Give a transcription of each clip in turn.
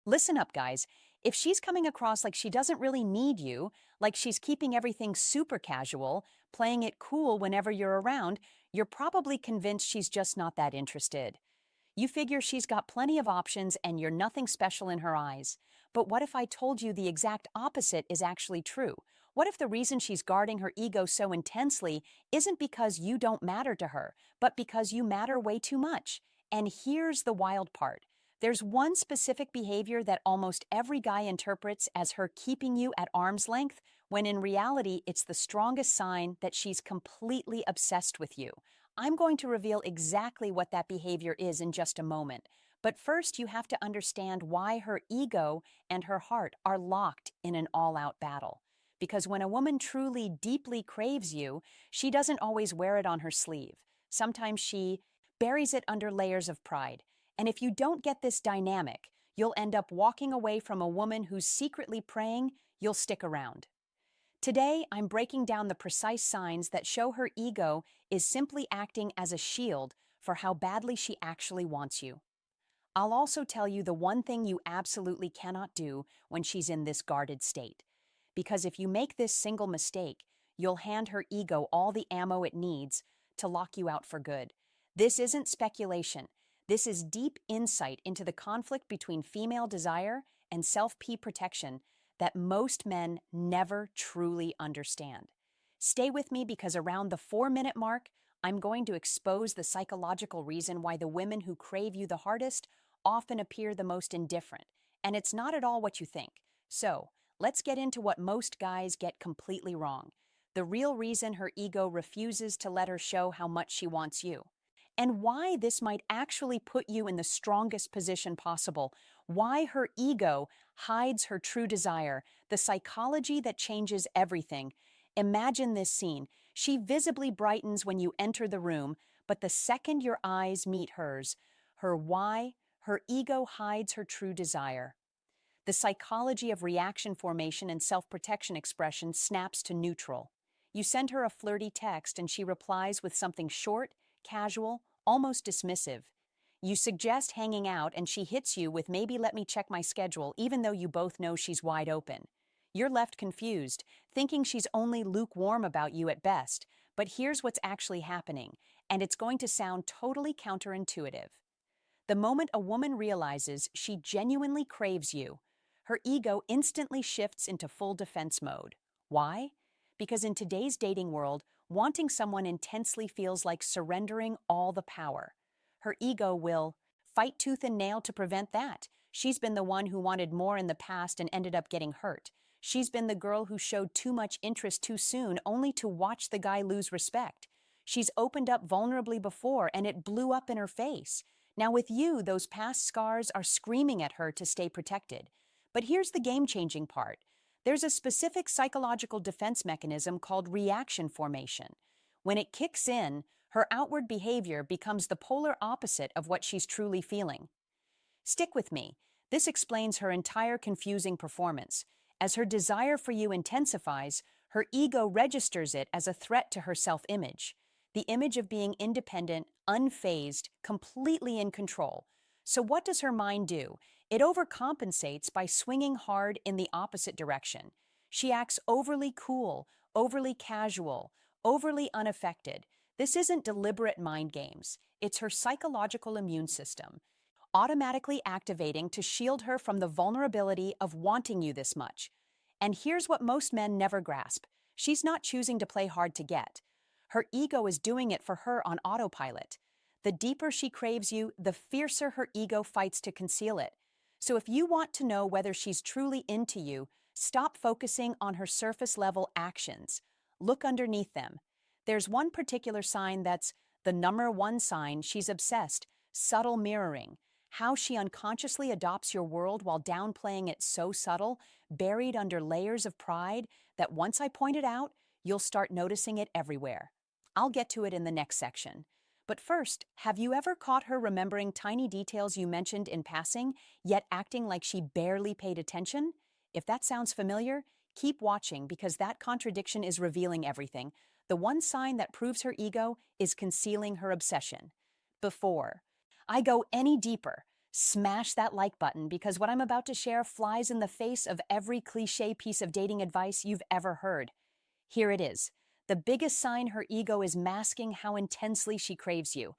Listen up, guys. If she's coming across like she doesn't really need you, like she's keeping everything super casual, playing it cool whenever you're around, you're probably convinced she's just not that interested. You figure she's got plenty of options and you're nothing special in her eyes. But what if I told you the exact opposite is actually true? What if the reason she's guarding her ego so intensely isn't because you don't matter to her, but because you matter way too much? And here's the wild part. There's one specific behavior that almost every guy interprets as her keeping you at arm's length, when in reality, it's the strongest sign that she's completely obsessed with you. I'm going to reveal exactly what that behavior is in just a moment. But first, you have to understand why her ego and her heart are locked in an all out battle. Because when a woman truly, deeply craves you, she doesn't always wear it on her sleeve. Sometimes she buries it under layers of pride. And if you don't get this dynamic, you'll end up walking away from a woman who's secretly praying you'll stick around. Today, I'm breaking down the precise signs that show her ego is simply acting as a shield for how badly she actually wants you. I'll also tell you the one thing you absolutely cannot do when she's in this guarded state. Because if you make this single mistake, you'll hand her ego all the ammo it needs to lock you out for good. This isn't speculation. This is deep insight into the conflict between female desire and self-P protection that most men never truly understand. Stay with me because around the 4-minute mark, I'm going to expose the psychological reason why the women who crave you the hardest often appear the most indifferent. And it's not at all what you think. So, let's get into what most guys get completely wrong. The real reason her ego refuses to let her show how much she wants you. And why this might actually put you in the strongest position possible. Why her ego hides her true desire, the psychology that changes everything. Imagine this scene. She visibly brightens when you enter the room, but the second your eyes meet hers, her ego hides her true desire. The psychology of reaction formation and self-protection expression snaps to neutral. You send her a flirty text and she replies with something short, casual, almost dismissive. You suggest hanging out and she hits you with maybe let me check my schedule even though you both know she's wide open. You're left confused, thinking she's only lukewarm about you at best, but here's what's actually happening, and it's going to sound totally counterintuitive. The moment a woman realizes she genuinely craves you, her ego instantly shifts into full defense mode. Why? Because in today's dating world, wanting someone intensely feels like surrendering all the power. Her ego will fight tooth and nail to prevent that. She's been the one who wanted more in the past and ended up getting hurt. She's been the girl who showed too much interest too soon only to watch the guy lose respect. She's opened up vulnerably before and it blew up in her face. Now with you, those past scars are screaming at her to stay protected. But here's the game-changing part. There's a specific psychological defense mechanism called reaction formation. When it kicks in, her outward behavior becomes the polar opposite of what she's truly feeling. Stick with me. This explains her entire confusing performance. As her desire for you intensifies, her ego registers it as a threat to her self-image. The image of being independent, unfazed, completely in control. So what does her mind do? It overcompensates by swinging hard in the opposite direction. She acts overly cool, overly casual, overly unaffected. This isn't deliberate mind games. It's her psychological immune system, automatically activating to shield her from the vulnerability of wanting you this much. And here's what most men never grasp. She's not choosing to play hard to get. Her ego is doing it for her on autopilot. The deeper she craves you, the fiercer her ego fights to conceal it. So if you want to know whether she's truly into you, stop focusing on her surface-level actions. Look underneath them. There's one particular sign that's the number one sign she's obsessed: subtle mirroring. How she unconsciously adopts your world while downplaying it so subtle, buried under layers of pride, that once I point it out, you'll start noticing it everywhere. I'll get to it in the next section. But first, have you ever caught her remembering tiny details you mentioned in passing, yet acting like she barely paid attention? If that sounds familiar, keep watching because that contradiction is revealing everything. The one sign that proves her ego is concealing her obsession. Before I go any deeper, Smash that like button because what I'm about to share flies in the face of every cliche piece of dating advice you've ever heard. Here it is. The biggest sign her ego is masking how intensely she craves you.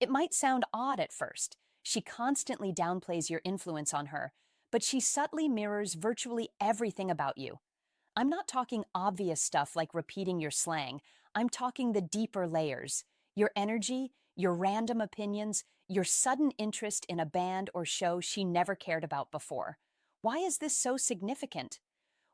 It might sound odd at first. She constantly downplays your influence on her, but she subtly mirrors virtually everything about you. I'm not talking obvious stuff like repeating your slang. I'm talking the deeper layers. Your energy, your random opinions, your sudden interest in a band or show she never cared about before. Why is this so significant?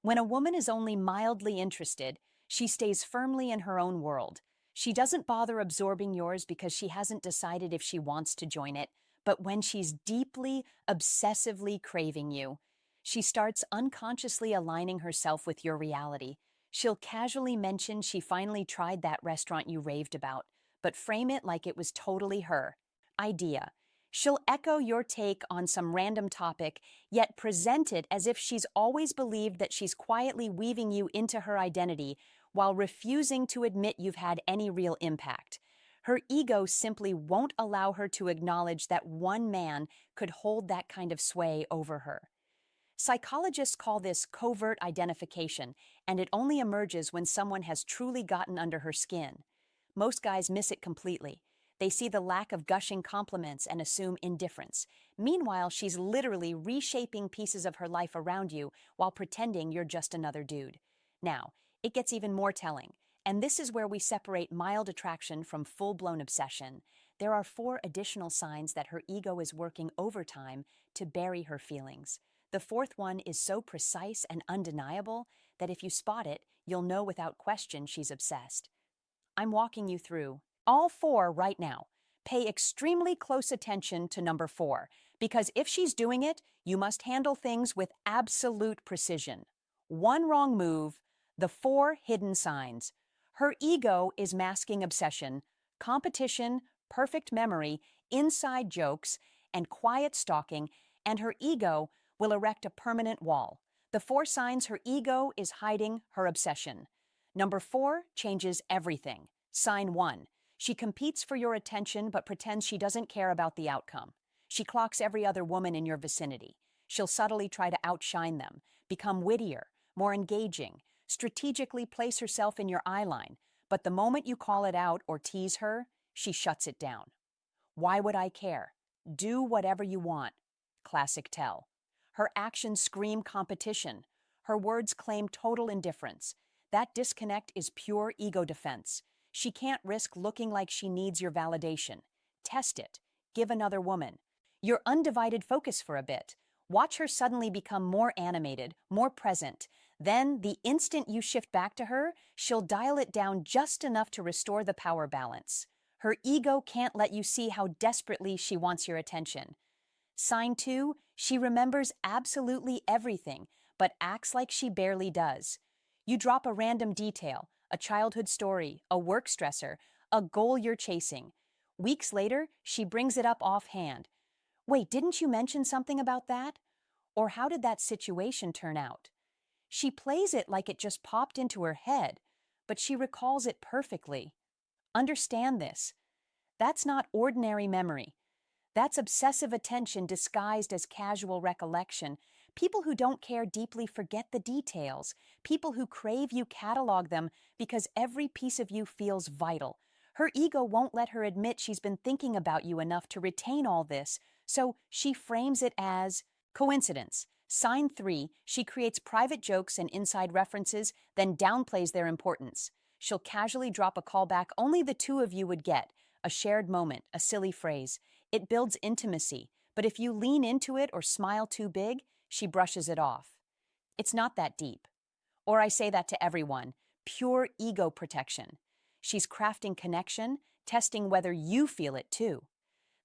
When a woman is only mildly interested, she stays firmly in her own world. She doesn't bother absorbing yours because she hasn't decided if she wants to join it, but when she's deeply, obsessively craving you, she starts unconsciously aligning herself with your reality. She'll casually mention she finally tried that restaurant you raved about, but frame it like it was totally her idea. She'll echo your take on some random topic, yet present it as if she's always believed that she's quietly weaving you into her identity while refusing to admit you've had any real impact. Her ego simply won't allow her to acknowledge that one man could hold that kind of sway over her. Psychologists call this covert identification, and it only emerges when someone has truly gotten under her skin. Most guys miss it completely. They see the lack of gushing compliments and assume indifference. Meanwhile, she's literally reshaping pieces of her life around you while pretending you're just another dude. Now, it gets even more telling, and this is where we separate mild attraction from full-blown obsession. There are 4 additional signs that her ego is working overtime to bury her feelings. The 4th one is so precise and undeniable that if you spot it, you'll know without question she's obsessed. I'm walking you through all 4 right now. Pay extremely close attention to number 4, because if she's doing it, you must handle things with absolute precision. One wrong move, the 4 hidden signs. Her ego is masking obsession, competition, perfect memory, inside jokes, and quiet stalking, and her ego will erect a permanent wall. The 4 signs her ego is hiding her obsession. Number 4 changes everything. Sign 1. She competes for your attention but pretends she doesn't care about the outcome. She clocks every other woman in your vicinity. She'll subtly try to outshine them, become wittier, more engaging, strategically place herself in your eye line, but the moment you call it out or tease her, she shuts it down. Why would I care? Do whatever you want. Classic tell. Her actions scream competition. Her words claim total indifference. That disconnect is pure ego defense. She can't risk looking like she needs your validation. Test it. Give another woman your undivided focus for a bit. Watch her suddenly become more animated, more present. Then, the instant you shift back to her, she'll dial it down just enough to restore the power balance. Her ego can't let you see how desperately she wants your attention. Sign 2, she remembers absolutely everything, but acts like she barely does. You drop a random detail, a childhood story, a work stressor, a goal you're chasing. Weeks later, she brings it up offhand. Wait, didn't you mention something about that? Or how did that situation turn out? She plays it like it just popped into her head, but she recalls it perfectly. Understand this. That's not ordinary memory. That's obsessive attention disguised as casual recollection. People who don't care deeply forget the details. People who crave you catalog them because every piece of you feels vital. Her ego won't let her admit she's been thinking about you enough to retain all this, so she frames it as coincidence. Sign 3, she creates private jokes and inside references, then downplays their importance. She'll casually drop a callback only the 2 of you would get, a shared moment, a silly phrase. It builds intimacy, but if you lean into it or smile too big, she brushes it off. It's not that deep. Or I say that to everyone, pure ego protection. She's crafting connection, testing whether you feel it too.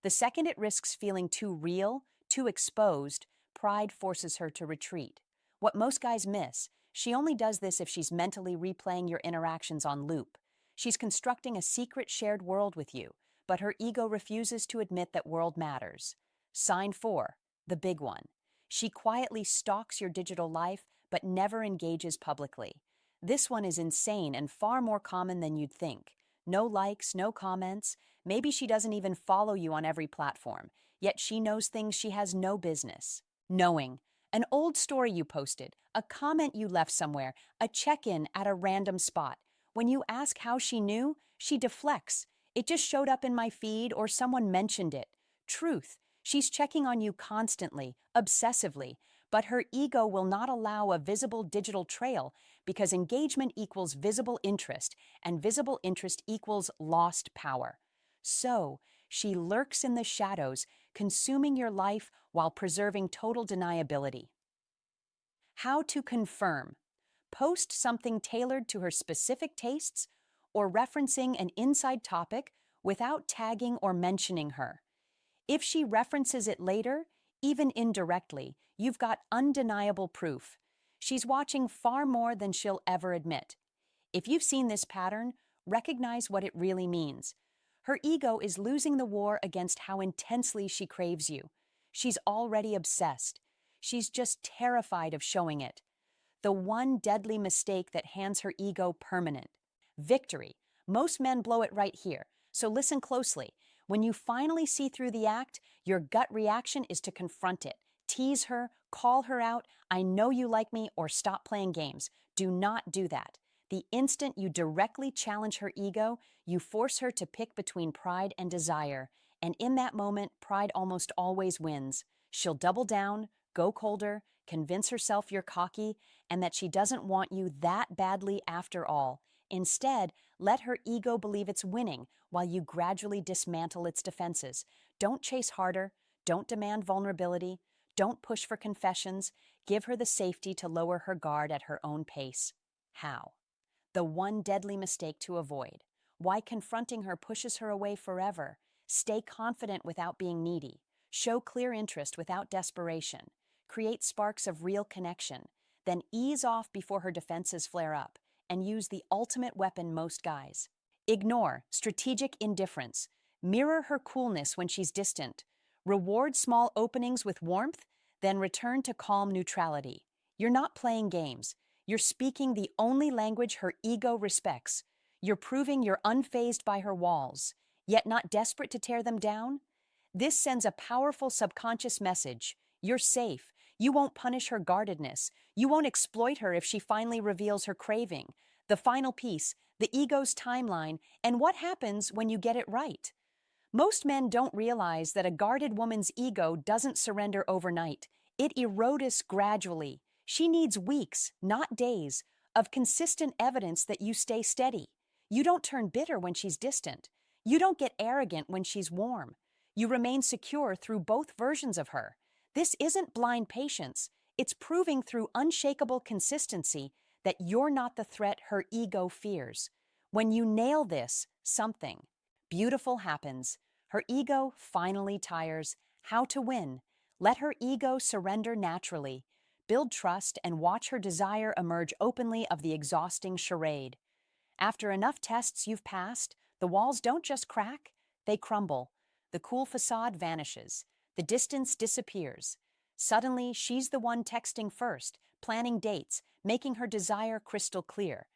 The second it risks feeling too real, too exposed, pride forces her to retreat. What most guys miss, she only does this if she's mentally replaying your interactions on loop. She's constructing a secret shared world with you, but her ego refuses to admit that world matters. Sign 4, the big one. She quietly stalks your digital life, but never engages publicly. This one is insane and far more common than you'd think. No likes, no comments. Maybe she doesn't even follow you on every platform. yet she knows things she has no business knowing. An old story you posted, a comment you left somewhere, a check-in at a random spot. When you ask how she knew, she deflects. It just showed up in my feed or someone mentioned it. Truth. She's checking on you constantly, obsessively, but her ego will not allow a visible digital trail because engagement equals visible interest, and visible interest equals lost power. So, she lurks in the shadows, consuming your life while preserving total deniability. How to confirm. Post something tailored to her specific tastes or referencing an inside topic without tagging or mentioning her. If she references it later, even indirectly, you've got undeniable proof. She's watching far more than she'll ever admit. If you've seen this pattern, recognize what it really means. Her ego is losing the war against how intensely she craves you. She's already obsessed. She's just terrified of showing it. The one deadly mistake that hands her ego permanent victory. Most men blow it right here, so listen closely. When you finally see through the act, your gut reaction is to confront it. Tease her, call her out, I know you like me, or stop playing games. Do not do that. The instant you directly challenge her ego, you force her to pick between pride and desire. And in that moment, pride almost always wins. She'll double down, go colder, convince herself you're cocky, and that she doesn't want you that badly after all. Instead, let her ego believe it's winning while you gradually dismantle its defenses. Don't chase harder. Don't demand vulnerability. Don't push for confessions. Give her the safety to lower her guard at her own pace. How? The one deadly mistake to avoid. Why confronting her pushes her away forever. Stay confident without being needy. Show clear interest without desperation. Create sparks of real connection. Then ease off before her defenses flare up, and use the ultimate weapon most guys. Ignore strategic indifference. Mirror her coolness when she's distant. Reward small openings with warmth, then return to calm neutrality. You're not playing games. You're speaking the only language her ego respects. You're proving you're unfazed by her walls, yet not desperate to tear them down. This sends a powerful subconscious message. You're safe. You won't punish her guardedness. You won't exploit her if she finally reveals her craving. The final piece, the ego's timeline, and what happens when you get it right. Most men don't realize that a guarded woman's ego doesn't surrender overnight. It erodes gradually. She needs weeks, not days, of consistent evidence that you stay steady. You don't turn bitter when she's distant. You don't get arrogant when she's warm. You remain secure through both versions of her. This isn't blind patience. It's proving through unshakable consistency that you're not the threat her ego fears. When you nail this, something beautiful happens. Her ego finally tires. How to win? Let her ego surrender naturally. Build trust and watch her desire emerge openly of the exhausting charade. After enough tests you've passed, the walls don't just crack, they crumble. The cool facade vanishes. The distance disappears. Suddenly, she's the one texting first, planning dates, making her desire crystal clear.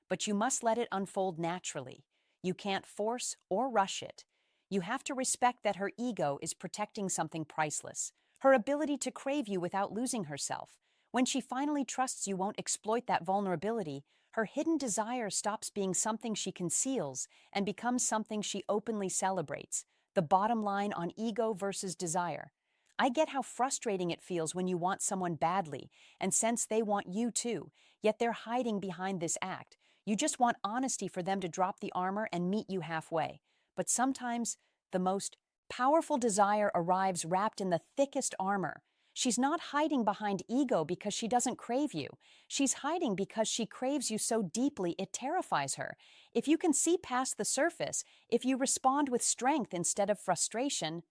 But you must let it unfold naturally. You can't force or rush it. You have to respect that her ego is protecting something priceless, her ability to crave you without losing herself. When she finally trusts you won't exploit that vulnerability, her hidden desire stops being something she conceals and becomes something she openly celebrates. The bottom line on ego versus desire. I get how frustrating it feels when you want someone badly and sense they want you too, yet they're hiding behind this act. You just want honesty for them to drop the armor and meet you halfway. But sometimes the most powerful desire arrives wrapped in the thickest armor. She's not hiding behind ego because she doesn't crave you. She's hiding because she craves you so deeply it terrifies her. If you can see past the surface, if you respond with strength instead of frustration,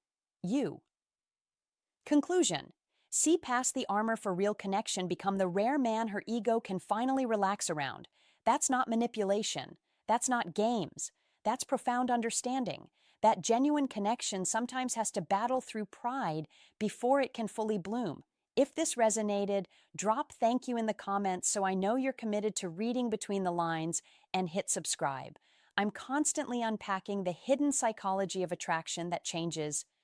you. Conclusion. See past the armor for real connection, become the rare man her ego can finally relax around. That's not manipulation. That's not games. That's profound understanding. That genuine connection sometimes has to battle through pride before it can fully bloom. If this resonated, drop thank you in the comments so I know you're committed to reading between the lines, and hit subscribe. I'm constantly unpacking the hidden psychology of attraction that changes